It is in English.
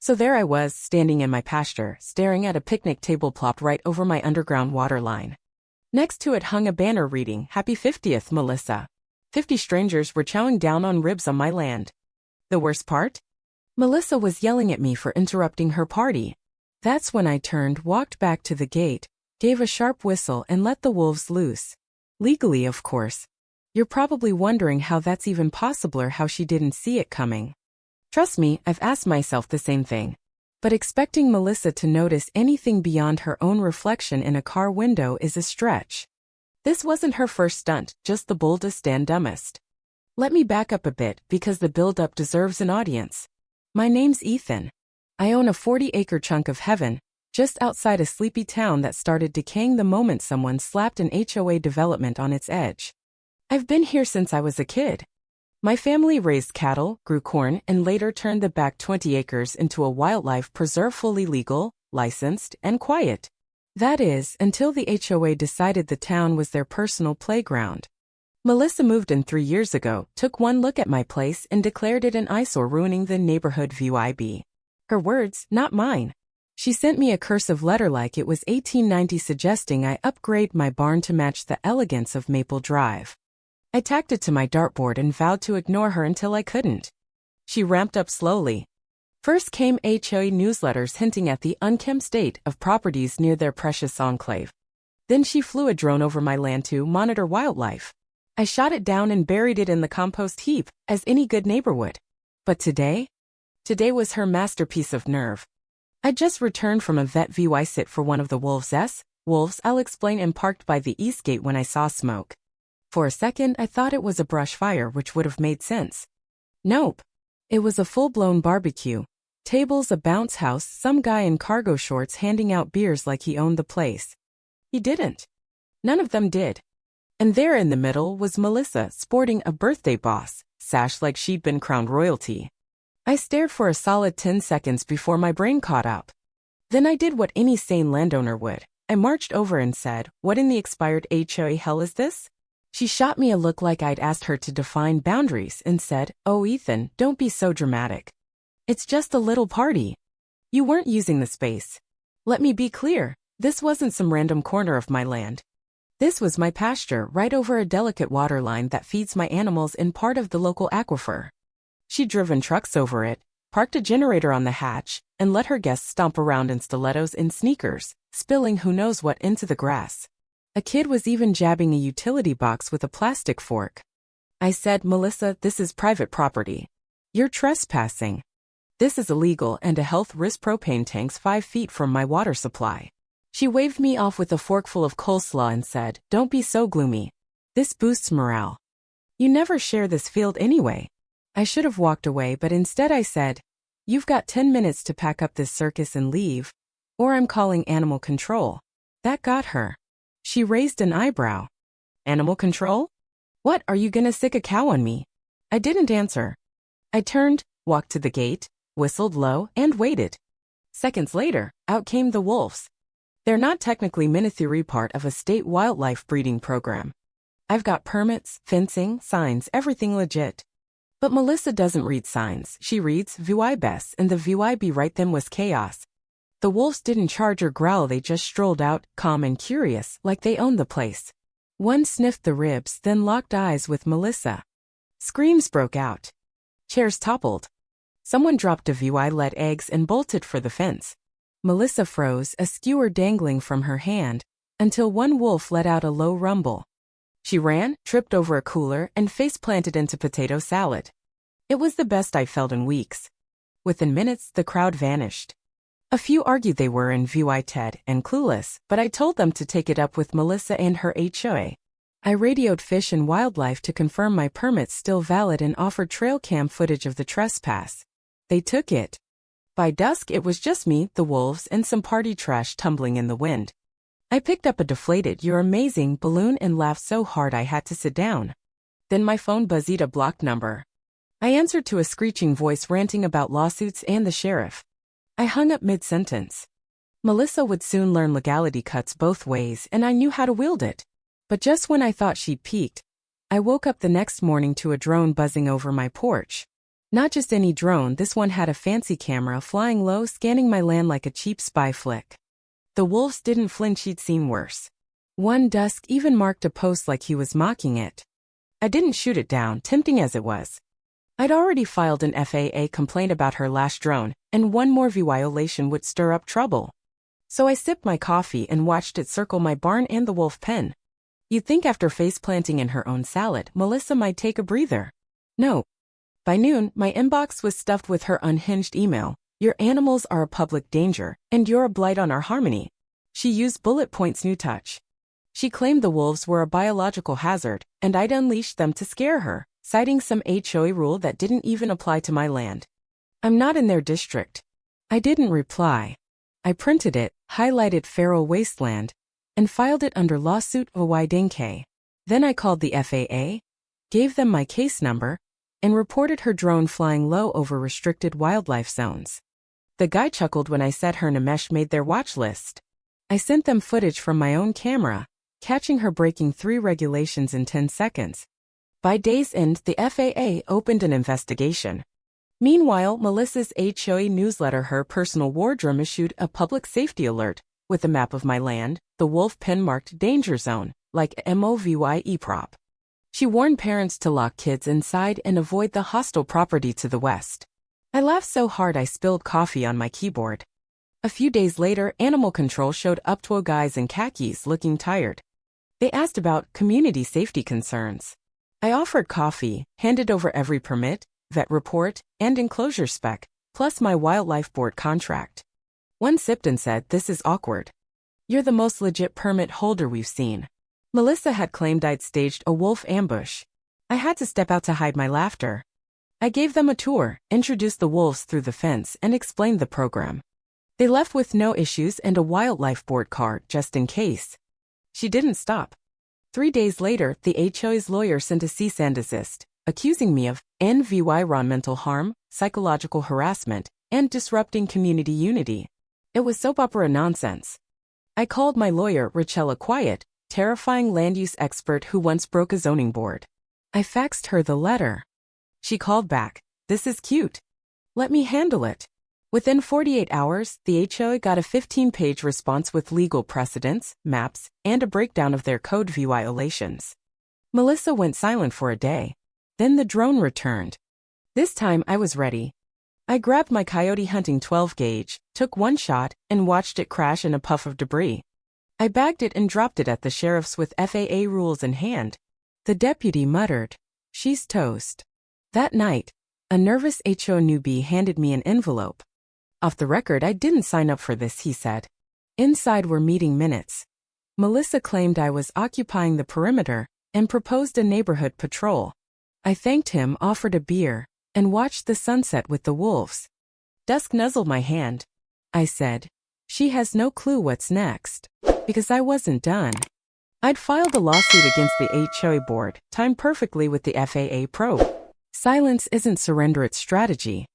So there I was, standing in my pasture, staring at a picnic table plopped right over my underground water line. Next to it hung a banner reading, "Happy 50th, Melissa." 50 strangers were chowing down on ribs on my land. The worst part? Melissa was yelling at me for interrupting her party. That's when I turned, walked back to the gate, gave a sharp whistle and let the wolves loose. Legally, of course. You're probably wondering how that's even possible or how she didn't see it coming. Trust me, I've asked myself the same thing. But expecting Melissa to notice anything beyond her own reflection in a car window is a stretch. This wasn't her first stunt, just the boldest and dumbest. Let me back up a bit because the build-up deserves an audience. My name's Ethan. I own a 40-acre chunk of heaven, just outside a sleepy town that started decaying the moment someone slapped an HOA development on its edge. I've been here since I was a kid. My family raised cattle, grew corn, and later turned the back 20 acres into a wildlife preserve fully legal, licensed, and quiet. That is, until the HOA decided the town was their personal playground. Melissa moved in 3 years ago, took one look at my place, and declared it an eyesore ruining the neighborhood vibe. Her words, not mine. She sent me a cursive letter like it was 1890 suggesting I upgrade my barn to match the elegance of Maple Drive. I tacked it to my dartboard and vowed to ignore her until I couldn't. She ramped up slowly. First came HOA newsletters hinting at the unkempt state of properties near their precious enclave. Then she flew a drone over my land to monitor wildlife. I shot it down and buried it in the compost heap, as any good neighbor would. But today? Today was her masterpiece of nerve. I just returned from a vet VY sit for one of the wolves, I'll explain, and parked by the east gate when I saw smoke. For a second, I thought it was a brush fire, which would have made sense. Nope. It was a full-blown barbecue. Tables, a bounce house, some guy in cargo shorts handing out beers like he owned the place. He didn't. None of them did. And there in the middle was Melissa, sporting a birthday boss sash like she'd been crowned royalty. I stared for a solid 10 seconds before my brain caught up. Then I did what any sane landowner would. I marched over and said, "What in the expired HOA hell is this?" She shot me a look like I'd asked her to define boundaries and said, "Oh, Ethan, don't be so dramatic. It's just a little party. You weren't using the space. Let me be clear, this wasn't some random corner of my land. This was my pasture right over a delicate water line that feeds my animals in part of the local aquifer." She'd driven trucks over it, parked a generator on the hatch, and let her guests stomp around in stilettos and sneakers, spilling who knows what into the grass. A kid was even jabbing a utility box with a plastic fork. I said, "Melissa, this is private property. You're trespassing. This is illegal and a health risk. Propane tanks 5 feet from my water supply." She waved me off with a forkful of coleslaw and said, "Don't be so gloomy. This boosts morale. You never share this field anyway." I should have walked away, but instead I said, "You've got 10 minutes to pack up this circus and leave, or I'm calling animal control." That got her. She raised an eyebrow. "Animal control? What, are you gonna sick a cow on me?" I didn't answer. I turned, walked to the gate, whistled low, and waited. Seconds later, out came the wolves. They're not technically Minithuri, part of a state wildlife breeding program. I've got permits, fencing, signs, everything legit. But Melissa doesn't read signs, she reads VYBS, and the VYB right then was chaos. The wolves didn't charge or growl, they just strolled out, calm and curious, like they owned the place. One sniffed the ribs, then locked eyes with Melissa. Screams broke out. Chairs toppled. Someone dropped a VY, let eggs, and bolted for the fence. Melissa froze, a skewer dangling from her hand, until one wolf let out a low rumble. She ran, tripped over a cooler, and face-planted into potato salad. It was the best I felt in weeks. Within minutes, the crowd vanished. A few argued they were in VY TED and clueless, but I told them to take it up with Melissa and her HOA. I radioed Fish and Wildlife to confirm my permits still valid and offered trail cam footage of the trespass. They took it. By dusk, it was just me, the wolves, and some party trash tumbling in the wind. I picked up a deflated "You're amazing" balloon and laughed so hard I had to sit down. Then my phone buzzed, a blocked number. I answered to a screeching voice ranting about lawsuits and the sheriff. I hung up mid-sentence. Melissa would soon learn legality cuts both ways, and I knew how to wield it. But just when I thought she'd peaked, I woke up the next morning to a drone buzzing over my porch. Not just any drone, this one had a fancy camera flying low, scanning my land like a cheap spy flick. The wolves didn't flinch, he'd seen worse. One dusk even marked a post like he was mocking it. I didn't shoot it down, tempting as it was. I'd already filed an FAA complaint about her last drone, and one more violation would stir up trouble. So I sipped my coffee and watched it circle my barn and the wolf pen. You'd think after face-planting in her own salad, Melissa might take a breather. No. By noon, my inbox was stuffed with her unhinged email. Your animals are a public danger, and you're a blight on our harmony. She used bullet points new touch. She claimed the wolves were a biological hazard, and I'd unleashed them to scare her, citing some HOA rule that didn't even apply to my land. I'm not in their district. I didn't reply. I printed it, highlighted Feral Wasteland, and filed it under lawsuit OY-DNK. Then I called the FAA, gave them my case number, and reported her drone flying low over restricted wildlife zones. The guy chuckled when I said her Namesh made their watch list. I sent them footage from my own camera, catching her breaking 3 regulations in 10 seconds. By day's end, the FAA opened an investigation. Meanwhile, Melissa's HOA newsletter, Her Personal Wardroom, issued a public safety alert with a map of my land, the wolf pen marked danger zone, like MOVY prop. She warned parents to lock kids inside and avoid the hostile property to the west. I laughed so hard I spilled coffee on my keyboard. A few days later, animal control showed up 2 guys in khakis looking tired. They asked about community safety concerns. I offered coffee, handed over every permit, vet report, and enclosure spec, plus my wildlife board contract. One sipped and said, "This is awkward. You're the most legit permit holder we've seen." Melissa had claimed I'd staged a wolf ambush. I had to step out to hide my laughter. I gave them a tour, introduced the wolves through the fence, and explained the program. They left with no issues and a wildlife board card just in case. She didn't stop. 3 days later, the HOA's lawyer sent a cease and desist, accusing me of environmental harm, psychological harassment, and disrupting community unity. It was soap opera nonsense. I called my lawyer, Rachella Quiet, terrifying land use expert who once broke a zoning board. I faxed her the letter. She called back, "This is cute. Let me handle it." Within 48 hours, the HOA got a 15-page response with legal precedents, maps, and a breakdown of their code violations. Melissa went silent for a day. Then the drone returned. This time I was ready. I grabbed my coyote hunting 12-gauge, took one shot, and watched it crash in a puff of debris. I bagged it and dropped it at the sheriff's with FAA rules in hand. The deputy muttered, "She's toast." That night, a nervous HO newbie handed me an envelope. "Off the record, I didn't sign up for this," he said. Inside were meeting minutes. Melissa claimed I was occupying the perimeter and proposed a neighborhood patrol. I thanked him, offered a beer, and watched the sunset with the wolves. Dusk nuzzled my hand. I said, "She has no clue what's next," because I wasn't done. I'd filed a lawsuit against the HOA board, timed perfectly with the FAA probe. Silence isn't surrender, it's strategy.